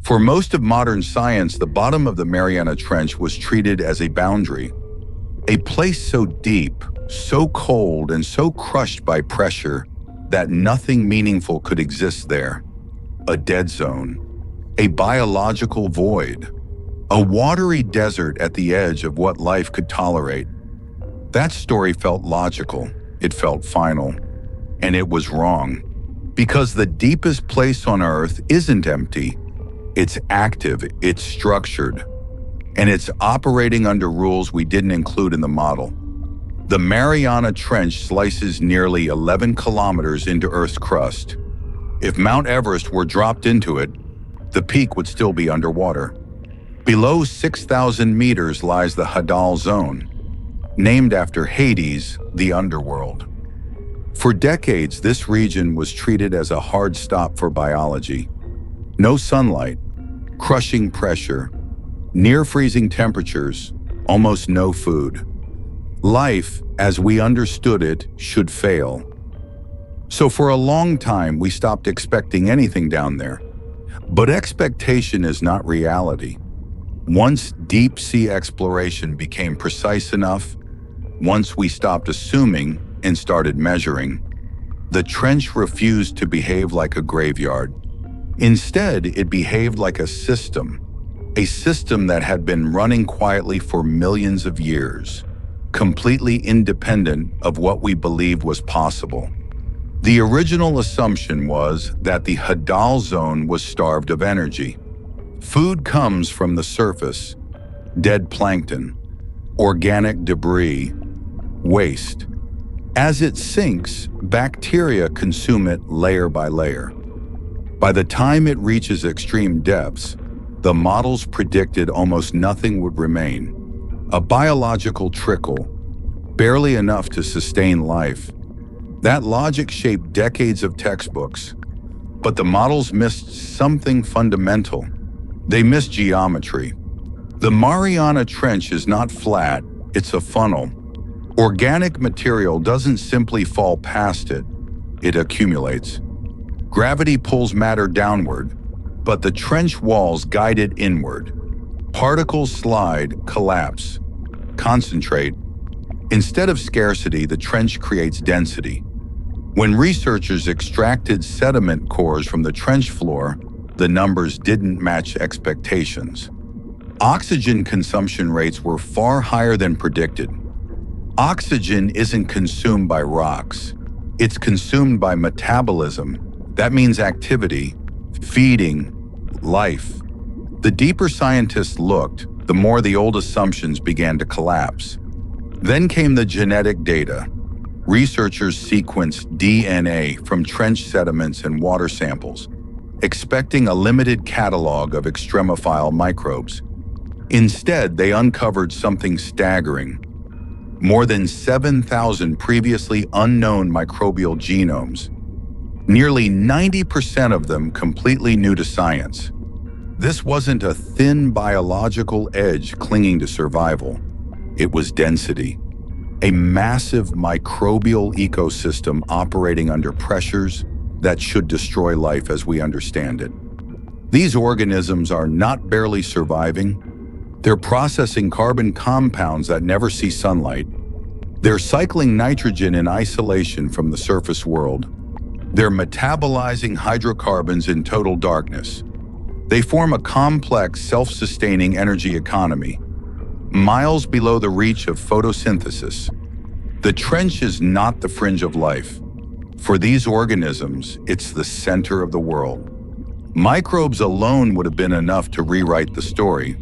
For most of modern science, the bottom of the Mariana Trench was treated as a boundary, a place so deep, so cold, and so crushed by pressure that nothing meaningful could exist there. A dead zone, a biological void, a watery desert at the edge of what life could tolerate. That story felt logical, it felt final, and it was wrong. Because the deepest place on Earth isn't empty, it's active, it's structured, and it's operating under rules we didn't include in the model. The Mariana Trench slices nearly 11 kilometers into Earth's crust. If Mount Everest were dropped into it, the peak would still be underwater. Below 6,000 meters lies the hadal zone, named after Hades, the underworld. For decades, this region was treated as a hard stop for biology. No sunlight, crushing pressure, near freezing temperatures, almost no food. Life, as we understood it, should fail. So for a long time, we stopped expecting anything down there. But expectation is not reality. Once deep-sea exploration became precise enough, once we stopped assuming and started measuring, the trench refused to behave like a graveyard. Instead, it behaved like a system that had been running quietly for millions of years, completely independent of what we believed was possible. The original assumption was that the hadal zone was starved of energy. Food comes from the surface, dead plankton, organic debris, waste. As it sinks, bacteria consume it layer by layer. By the time it reaches extreme depths, the models predicted almost nothing would remain. A biological trickle, barely enough to sustain life. That logic shaped decades of textbooks, but the models missed something fundamental. They missed geometry. The Mariana Trench is not flat, it's a funnel. Organic material doesn't simply fall past it, it accumulates. Gravity pulls matter downward, but the trench walls guide it inward. Particles slide, collapse, concentrate. Instead of scarcity, the trench creates density. When researchers extracted sediment cores from the trench floor, the numbers didn't match expectations. Oxygen consumption rates were far higher than predicted. Oxygen isn't consumed by rocks. It's consumed by metabolism. That means activity, feeding, life. The deeper scientists looked, the more the old assumptions began to collapse. Then came the genetic data. Researchers sequenced DNA from trench sediments and water samples, expecting a limited catalog of extremophile microbes. Instead, they uncovered something staggering. More than 7,000 previously unknown microbial genomes. Nearly 90% of them completely new to science. This wasn't a thin biological edge clinging to survival. It was density. A massive microbial ecosystem operating under pressures that should destroy life as we understand it. These organisms are not barely surviving. They're processing carbon compounds that never see sunlight. They're cycling nitrogen in isolation from the surface world. They're metabolizing hydrocarbons in total darkness. They form a complex, self-sustaining energy economy, miles below the reach of photosynthesis. The trench is not the fringe of life. For these organisms, it's the center of the world. Microbes alone would have been enough to rewrite the story.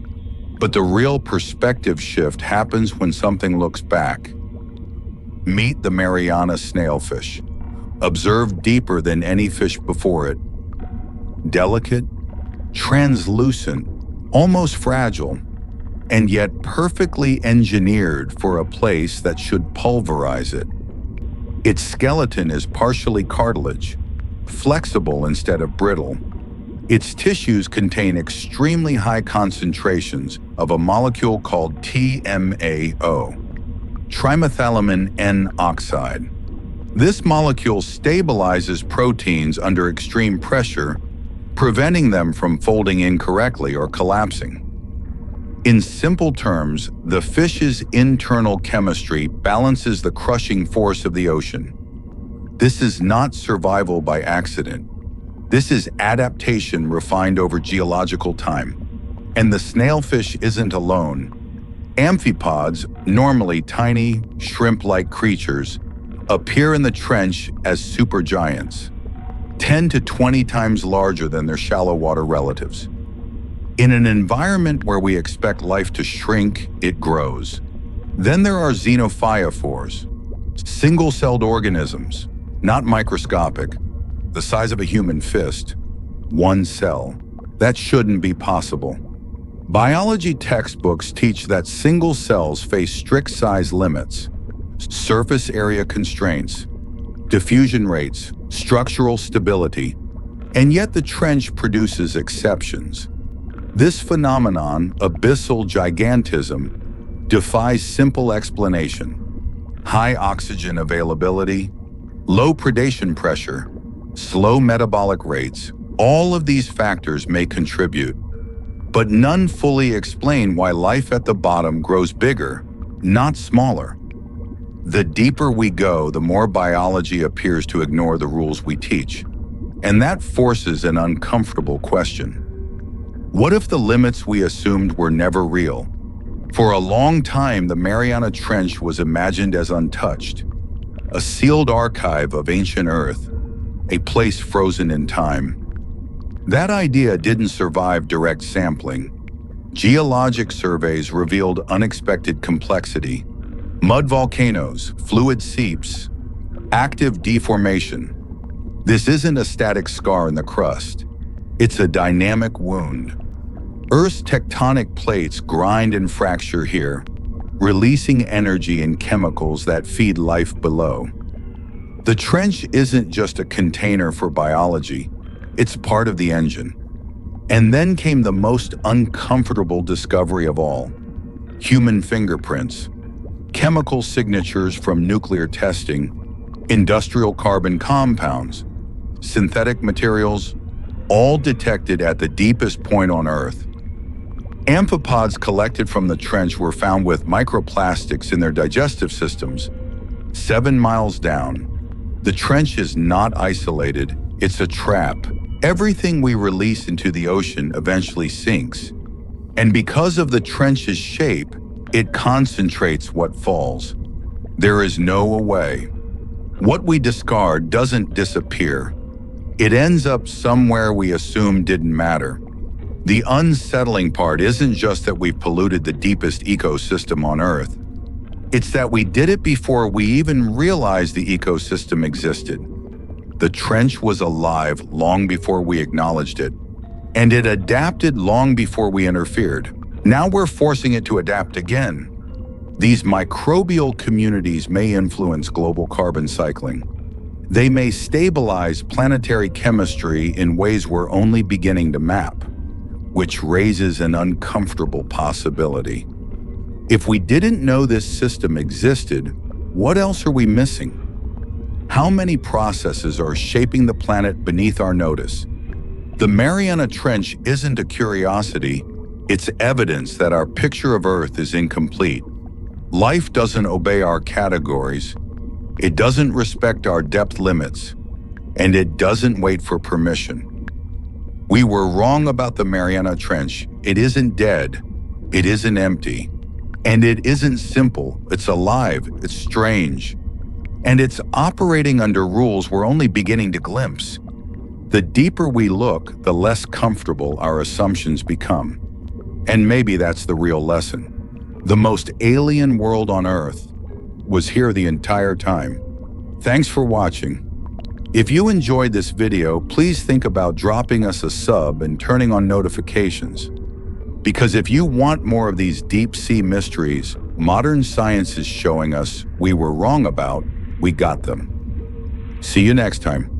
But the real perspective shift happens when something looks back. Meet the Mariana snailfish, observed deeper than any fish before it. Delicate, translucent, almost fragile, and yet perfectly engineered for a place that should pulverize it. Its skeleton is partially cartilage, flexible instead of brittle. Its tissues contain extremely high concentrations of a molecule called TMAO, trimethylamine N oxide. This molecule stabilizes proteins under extreme pressure, preventing them from folding incorrectly or collapsing. In simple terms, the fish's internal chemistry balances the crushing force of the ocean. This is not survival by accident. This is adaptation refined over geological time. And the snailfish isn't alone. Amphipods, normally tiny, shrimp-like creatures, appear in the trench as supergiants, 10 to 20 times larger than their shallow water relatives. In an environment where we expect life to shrink, it grows. Then there are xenophytophores, single-celled organisms, not microscopic, the size of a human fist, one cell. That shouldn't be possible. Biology textbooks teach that single cells face strict size limits, surface area constraints, diffusion rates, structural stability, and yet the trench produces exceptions. This phenomenon, abyssal gigantism, defies simple explanation. High oxygen availability, low predation pressure, slow metabolic rates, all of these factors may contribute, but none fully explain why life at the bottom grows bigger, not smaller. The deeper we go, the more biology appears to ignore the rules we teach, and that forces an uncomfortable question. What if the limits we assumed were never real? For a long time, the Mariana Trench was imagined as untouched, a sealed archive of ancient Earth, a place frozen in time. That idea didn't survive direct sampling. Geologic surveys revealed unexpected complexity: mud volcanoes, fluid seeps, active deformation. This isn't a static scar in the crust. It's a dynamic wound. Earth's tectonic plates grind and fracture here, releasing energy and chemicals that feed life below. The trench isn't just a container for biology, it's part of the engine. And then came the most uncomfortable discovery of all: human fingerprints, chemical signatures from nuclear testing, industrial carbon compounds, synthetic materials, all detected at the deepest point on Earth. Amphipods collected from the trench were found with microplastics in their digestive systems. 7 miles down, the trench is not isolated, it's a trap. Everything we release into the ocean eventually sinks. And because of the trench's shape, it concentrates what falls. There is no away. What we discard doesn't disappear. It ends up somewhere we assumed didn't matter. The unsettling part isn't just that we've polluted the deepest ecosystem on Earth. It's that we did it before we even realized the ecosystem existed. The trench was alive long before we acknowledged it, and it adapted long before we interfered. Now we're forcing it to adapt again. These microbial communities may influence global carbon cycling. They may stabilize planetary chemistry in ways we're only beginning to map, which raises an uncomfortable possibility. If we didn't know this system existed, what else are we missing? How many processes are shaping the planet beneath our notice? The Mariana Trench isn't a curiosity, it's evidence that our picture of Earth is incomplete. Life doesn't obey our categories, it doesn't respect our depth limits, and it doesn't wait for permission. We were wrong about the Mariana Trench. It isn't dead, it isn't empty, and it isn't simple. It's alive, it's strange, and it's operating under rules we're only beginning to glimpse. The deeper we look, the less comfortable our assumptions become. And maybe that's the real lesson. The most alien world on Earth was here the entire time. Thanks for watching. If you enjoyed this video, please think about dropping us a sub and turning on notifications. Because if you want more of these deep-sea mysteries modern science is showing us we were wrong about, we got them. See you next time.